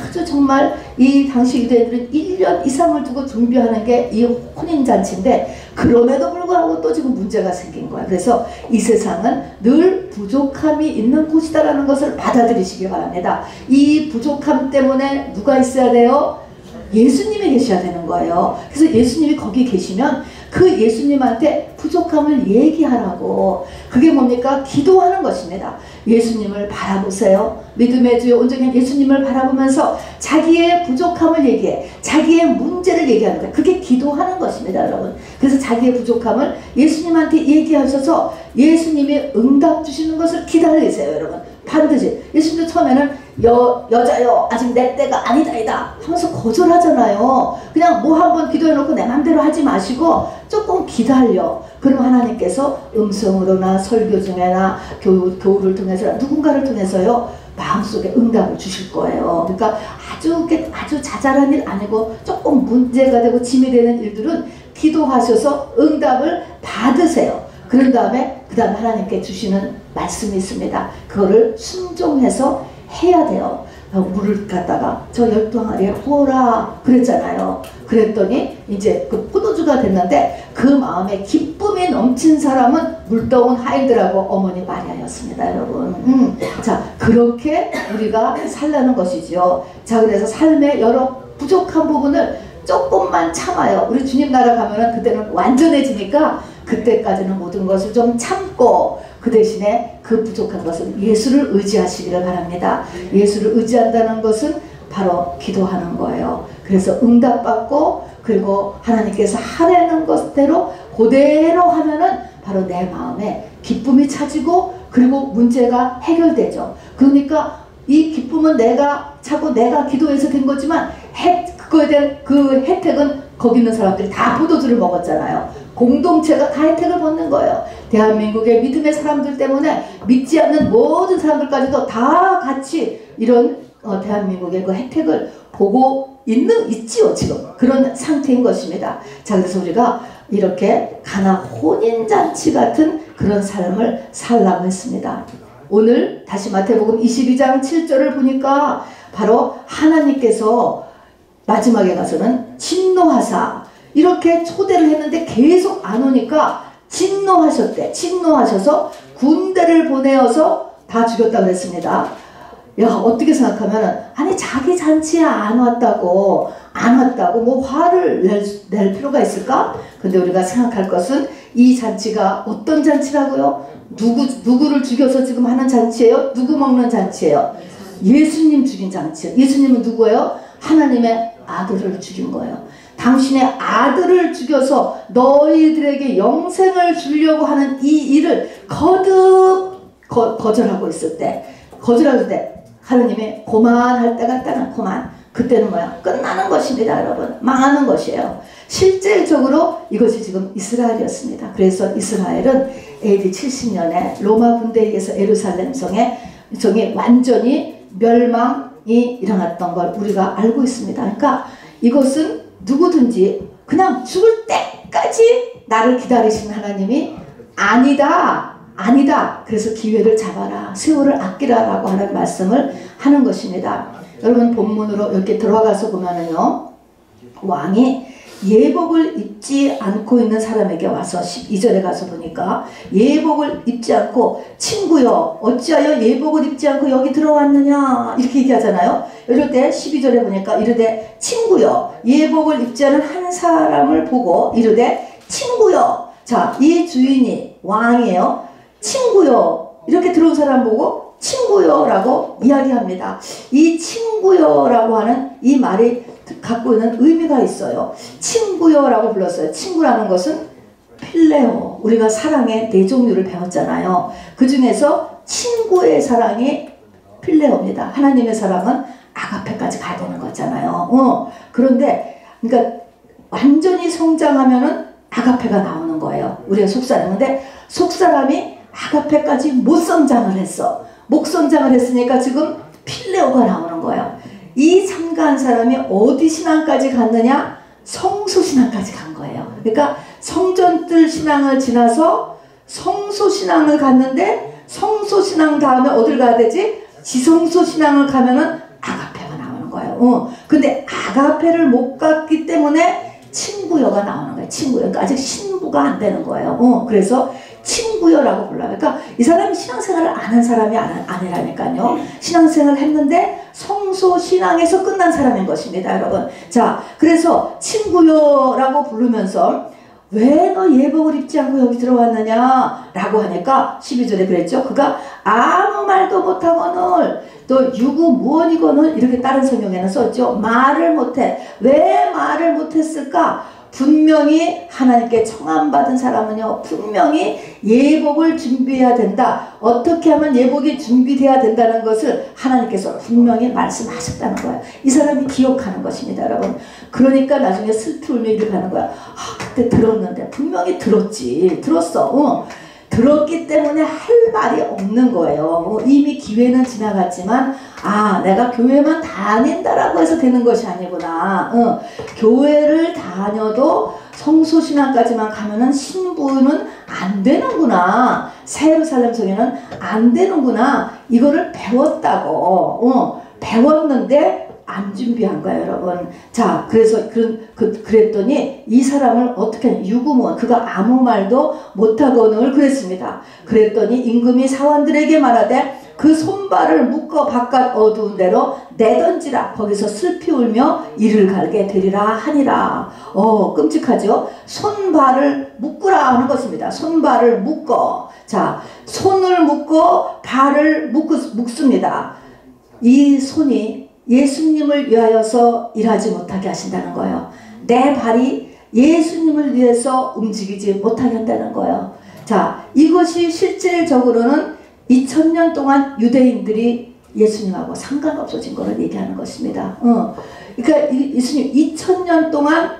아주 정말 이 당시 유대인들은 1년 이상을 두고 준비하는 게 이 혼인잔치인데, 그럼에도 불구하고 또 지금 문제가 생긴 거예요. 그래서 이 세상은 늘 부족함이 있는 곳이다라는 것을 받아들이시기 바랍니다. 이 부족함 때문에 누가 있어야 돼요? 예수님이 계셔야 되는 거예요. 그래서 예수님이 거기 계시면 그 예수님한테 부족함을 얘기하라고. 그게 뭡니까? 기도하는 것입니다. 예수님을 바라보세요. 믿음의 주여 온전히 예수님을 바라보면서 자기의 부족함을 얘기해, 자기의 문제를 얘기하는 거예요. 그게 기도하는 것입니다, 여러분. 그래서 자기의 부족함을 예수님한테 얘기하셔서 예수님이 응답 주시는 것을 기다리세요, 여러분. 반드시. 예수님도 처음에는 여자요 아직 내 때가 아니다이다 하면서 거절하잖아요. 그냥 뭐 한번 기도해놓고 내 맘대로 하지 마시고 조금 기다려. 그럼 하나님께서 음성으로나 설교 중에나 교우를 통해서 누군가를 통해서요 마음속에 응답을 주실 거예요. 그러니까 아주 자잘한 일 아니고 조금 문제가 되고 짐이 되는 일들은 기도하셔서 응답을 받으세요. 그런 다음에 그 다음 하나님께 주시는 말씀이 있습니다. 그거를 순종해서 해야 돼요. 물을 갖다가 저 열동아리에 부어라 그랬잖아요. 그랬더니 이제 그 포도주가 됐는데 그 마음에 기쁨이 넘친 사람은 물떠온 하인들하고 어머니 마리아였습니다, 여러분. 자, 그렇게 우리가 살라는 것이지요. 자, 그래서 삶의 여러 부족한 부분을 조금만 참아요. 우리 주님 나라 가면은 그때는 완전해지니까 그때까지는 모든 것을 좀 참고 그 대신에 그 부족한 것은 예수를 의지하시기를 바랍니다. 예수를 의지한다는 것은 바로 기도하는 거예요. 그래서 응답받고 그리고 하나님께서 하라는 것대로 그대로 하면은 바로 내 마음에 기쁨이 차지고 그리고 문제가 해결되죠. 그러니까 이 기쁨은 내가 차고 내가 기도해서 된 거지만 그거에 대한 그 혜택은 거기 있는 사람들이 다 포도주를 먹었잖아요. 공동체가 다 혜택을 받는 거예요. 대한민국의 믿음의 사람들 때문에 믿지 않는 모든 사람들까지도 다 같이 이런 대한민국의 그 혜택을 보고 있지요. 지금 그런 상태인 것입니다. 자, 그래서 우리가 이렇게 가나 혼인잔치 같은 그런 삶을 살라고 했습니다. 오늘 다시 마태복음 22장 7절을 보니까 바로 하나님께서 마지막에 가서는 진노하사 이렇게 초대를 했는데 계속 안 오니까 진노하셨대. 진노하셔서 군대를 보내어서 다 죽였다고 그랬습니다. 야, 어떻게 생각하면 아니 자기 잔치에 안 왔다고 뭐 화를 낼 필요가 있을까? 근데 우리가 생각할 것은 이 잔치가 어떤 잔치라고요? 누구를 죽여서 지금 하는 잔치예요? 누구 먹는 잔치예요? 예수님 죽인 잔치예요. 예수님은 누구예요? 하나님의 아들을 죽인 거예요. 당신의 아들을 죽여서 너희들에게 영생을 주려고 하는 이 일을 거절하고 있을 때 하나님이 고만할 때가 있다는 고만. 그때는 뭐야? 끝나는 것입니다, 여러분. 망하는 것이에요. 실질적으로 이것이 지금 이스라엘이었습니다. 그래서 이스라엘은 AD 70년에 로마 군대에 의해서 예루살렘 성이 완전히 멸망이 일어났던 걸 우리가 알고 있습니다. 그러니까 이것은 누구든지 그냥 죽을 때까지 나를 기다리시는 하나님이 아니다. 그래서 기회를 잡아라. 세월을 아끼라라고 하는 말씀을 하는 것입니다. 여러분 본문으로 이렇게 들어가서 보면은요. 왕이 예복을 입지 않고 있는 사람에게 와서 12절에 가서 보니까 예복을 입지 않고 친구여 어찌하여 예복을 입지 않고 여기 들어왔느냐 이렇게 얘기하잖아요. 이럴 때 12절에 보니까 이르되 친구여 예복을 입지 않은 한 사람을 보고 이르되 친구여. 자, 이 주인이 왕이에요. 친구여 이렇게 들어온 사람 보고 친구여라고 이야기합니다. 이 친구여라고 하는 이 말이 갖고 있는 의미가 있어요. 친구여라고 불렀어요. 친구라는 것은 필레오. 우리가 사랑의 네 종류를 배웠잖아요. 그 중에서 친구의 사랑이 필레오입니다. 하나님의 사랑은 아가페까지 가야 되는 거잖아요. 그런데 그러니까 완전히 성장하면은 아가페가 나오는 거예요. 우리가 속사람인데 속사람이 아가페까지 못 성장을 했어. 목선장을 했으니까 지금 필레오가 나오는 거예요. 이 참가한 사람이 어디 신앙까지 갔느냐? 성소신앙까지 간 거예요. 그러니까 성전들 신앙을 지나서 성소신앙을 갔는데 성소신앙 다음에 어딜 가야 되지? 지성소신앙을 가면은 아가페가 나오는 거예요. 근데 아가페를 못 갔기 때문에 친구여가 나오는 거예요. 친구여. 그러니까 아직 신부가 안 되는 거예요. 그래서 친구여라고 불러요. 그러니까 이 사람이 신앙생활을 안 한 사람이 아니라니까요. 신앙생활을 했는데 성소신앙에서 끝난 사람인 것입니다, 여러분. 자, 그래서 친구여라고 부르면서 왜 너 예복을 입지 않고 여기 들어왔느냐 라고 하니까 12절에 그랬죠. 그가 아무 말도 못하거늘 또 유구무원이거늘 이렇게 다른 성경에는 썼죠. 말을 못해. 왜 말을 못했을까? 분명히 하나님께 청함받은 사람은요, 분명히 예복을 준비해야 된다. 어떻게 하면 예복이 준비돼야 된다는 것을 하나님께서 분명히 말씀하셨다는 거예요. 이 사람이 기억하는 것입니다, 여러분. 그러니까 나중에 슬피 울며 이렇게 하는 거야. 그때 들었는데 분명히 들었어. 들었기 때문에 할 말이 없는 거예요. 이미 기회는 지나갔지만 내가 교회만 다닌다라고 해서 되는 것이 아니구나. 교회를 다녀도 성소신앙까지만 가면은 신부는 안 되는구나. 새 예루살렘 성에는 안 되는구나. 이거를 배웠다고. 배웠는데 안 준비한 거예요, 여러분. 자, 그래서 그랬더니 이 사람을 어떻게 유구무원, 그가 아무 말도 못하거늘 그랬습니다. 그랬더니 임금이 사원들에게 말하되 그 손발을 묶어 바깥 어두운 데로 내던지라. 거기서 슬피 울며 이를 갈게 되리라 하니라. 끔찍하죠. 손발을 묶으라 하는 것입니다. 손발을 묶어. 자, 손을 묶고 발을 묶습니다. 이 손이 예수님을 위하여서 일하지 못하게 하신다는 거예요. 내 발이 예수님을 위해서 움직이지 못하게 한다는 거예요. 자, 이것이 실질적으로는 2000년 동안 유대인들이 예수님하고 상관없어진 것을 얘기하는 것입니다. 그러니까 예수님 2000년 동안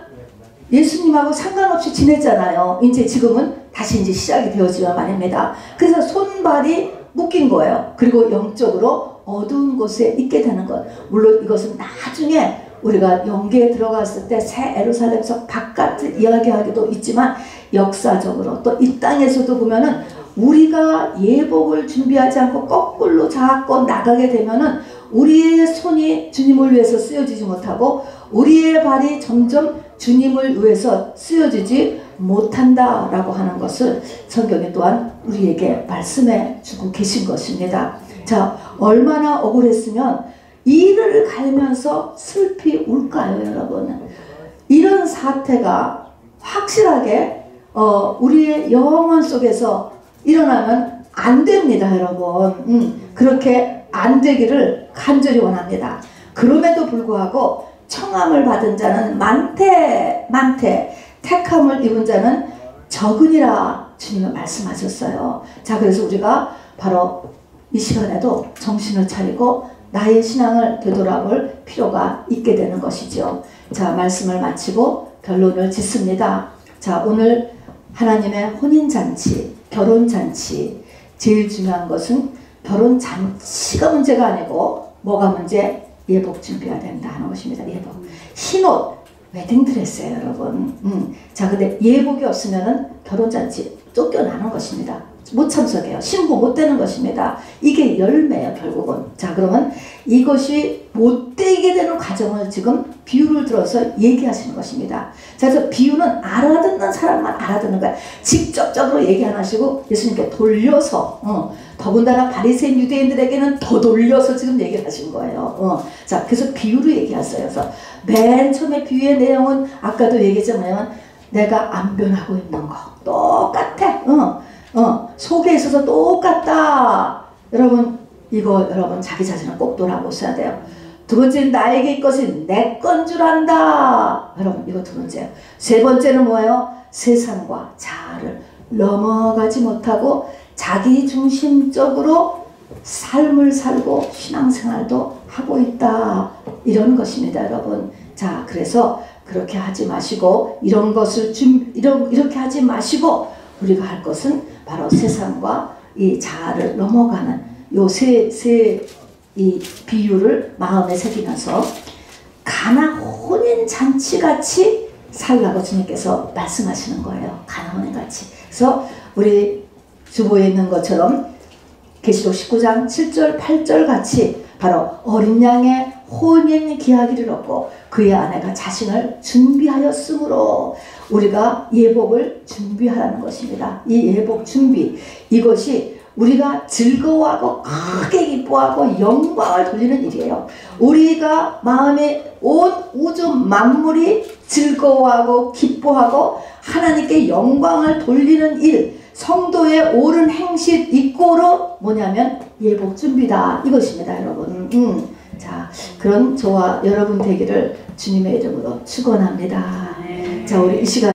예수님하고 상관없이 지냈잖아요. 이제 지금은 다시 이제 시작이 되어지면 말입니다. 그래서 손발이 묶인 거예요. 그리고 영적으로 어두운 곳에 있게 되는 것. 물론 이것은 나중에 우리가 영계에 들어갔을 때 새 예루살렘성 바깥을 이야기하기도 있지만 역사적으로 또 이 땅에서도 보면은 우리가 예복을 준비하지 않고 거꾸로 자꾸 나가게 되면은 우리의 손이 주님을 위해서 쓰여지지 못하고 우리의 발이 점점 주님을 위해서 쓰여지지 못한다라고 하는 것을 성경이 또한 우리에게 말씀해 주고 계신 것입니다. 자, 얼마나 억울했으면 이를 갈면서 슬피 울까요, 여러분? 이런 사태가 확실하게 우리의 영혼 속에서 일어나면 안 됩니다, 여러분. 그렇게 안 되기를 간절히 원합니다. 그럼에도 불구하고 청함을 받은 자는 많되 택함을 입은 자는 적으니라 주님은 말씀하셨어요. 자, 그래서 우리가 바로 이 시간에도 정신을 차리고 나의 신앙을 되돌아볼 필요가 있게 되는 것이죠. 자, 말씀을 마치고 결론을 짓습니다. 자, 오늘 하나님의 혼인잔치, 결혼잔치, 제일 중요한 것은 결혼잔치가 문제가 아니고 뭐가 문제? 예복 준비해야 된다 하는 것입니다. 예복. 흰옷, 웨딩드레스예요, 여러분. 자, 근데 예복이 없으면은 결혼잔치 쫓겨나는 것입니다. 못 참석해요. 신부 못 되는 것입니다. 이게 열매예요, 결국은. 자, 그러면 이것이 못 되게 되는 과정을 지금 비유를 들어서 얘기하시는 것입니다. 자, 그래서 비유는 알아듣는 사람만 알아듣는 거예요. 직접적으로 얘기 안 하시고 예수님께 돌려서 더군다나 바리새인 유대인들에게는 더 돌려서 지금 얘기를 하신 거예요. 자, 그래서 비유로 얘기했어요. 그래서 맨 처음에 비유의 내용은 아까도 얘기했지만 내가 안 변하고 있는 거 똑같아. 속에 있어서 똑같다. 여러분, 이거 여러분 자기 자신을 꼭 돌아보셔야 돼요. 두 번째는 나에게 이것이 내 건 줄 안다. 여러분, 이거 두 번째예요. 세 번째는 뭐예요? 세상과 자아를 넘어가지 못하고 자기 중심적으로 삶을 살고 신앙생활도 하고 있다. 이런 것입니다, 여러분. 자, 그래서 그렇게 하지 마시고 이런 것을 이렇게 하지 마시고 우리가 할 것은 바로 세상과 이 자아를 넘어가는 요 이 비유를 마음에 새기면서 가나 혼인 잔치같이 살라고 주님께서 말씀하시는 거예요. 가나 혼인 같이. 그래서 우리 주보에 있는 것처럼 계시록 19장 7절 8절 같이 바로 어린 양의 혼인 기하기를 얻고 그의 아내가 자신을 준비하였으므로 우리가 예복을 준비하라는 것입니다. 이 예복 준비, 이것이 우리가 즐거워하고 크게 기뻐하고 영광을 돌리는 일이에요. 우리가 마음에 온 우주 만물이 즐거워하고 기뻐하고 하나님께 영광을 돌리는 일, 성도의 옳은 행실 이꼬로 뭐냐면 예복 준비다, 이것입니다, 여러분. 자, 그런 저와 여러분 되기를 주님의 이름으로 축원합니다. 자, 우리 이 시간